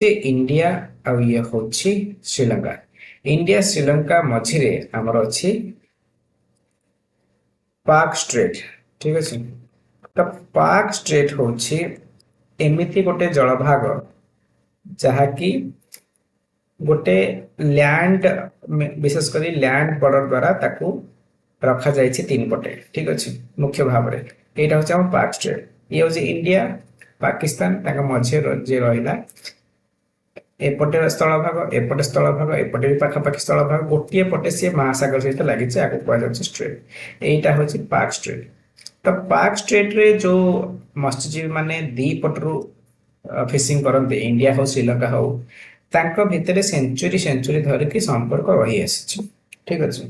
India आ ये हूँ Sri Lanka. India Sri Lanka मझिरे आमर अच्छी पाक स्ट्रेट। ठीक अच्छे। तो पाक स्ट्रेट हूँ एमती गोटे जलभाग जहाँकि गोटे लैंड विशेषकर लैंड बॉर्डर द्वारा ताकू रखा जाए तीन पटे। ठीक अच्छे। मुख्य भाव में यहाँ हूँ पाक स्ट्रेट, ये हूँ इंडिया पाकिस्तान मझे जे रहा एपटे स्थल भाग एपटे स्थल भाग एपटे भी पाखापाखि स्थल भाग गोटे पटे सी महासागर सहित लगी कहुच्छे स्ट्रेट। यहीटा हूँ पाक स्ट्रेट। तो पाक स्ट्रेट रे जो मत्स्यजीवी माने दी पटरू फिशिंग करते इंडिया हो श्रीलंका हो भितर सेंचुरी सेंचुरी धरिकी संपर्क रही आसी। ठीक अच्छे।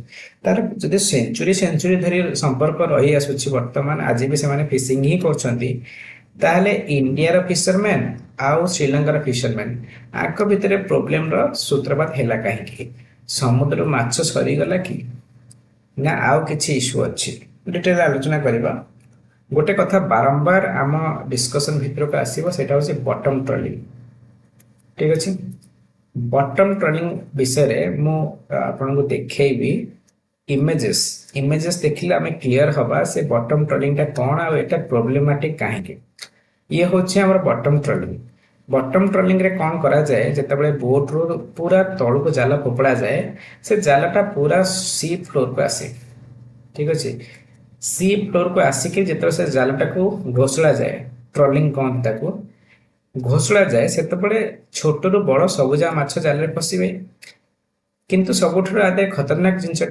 तार जब सेंचुरी सेंचुरी धरी संपर्क रही आसूँ बर्तमान आज भी से फिशिंग ही कर इंडिया फिशरमैन आउ श्रीलंकार फिशरमैन आक भितर प्रोब्लेम सूत्रपात है कहीं समुद्र माछ सरीगला कि ना आउ किसी इश्यू अच्छी डिटेल आलोचना करवा। गोटे कथा बारंबार आम डिस्कशन भितर को आसो सेटा हूँ बटम ट्रॉलिंग। ठीक अच्छे। बटम ट्रॉलिंग विषय मुझे देखी इमेजेस इमेजेस देखिले आम क्लीयर हवा से बटम ट्रॉलिंग कौन आ प्रोब्लेमेटिक कहीं ये हूँ आम बटम ट्रॉलिंग। बटम ट्रॉलिंग रे कौन करा जाए जिते बोट रू पूरा तलू को जाल फोपड़ा जाए से जालटा पूरा सी फ्लोर को आसे। ठीक अच्छे। सी फ्लोर को आसिक जो से जालटा को घोषला जाए ट्रॉलिंग कहते घोषला जाए से छोट रू बड़ सबुजा माछ जाल पशिबे किंतु सबुठ आदे खतरनाक जिनस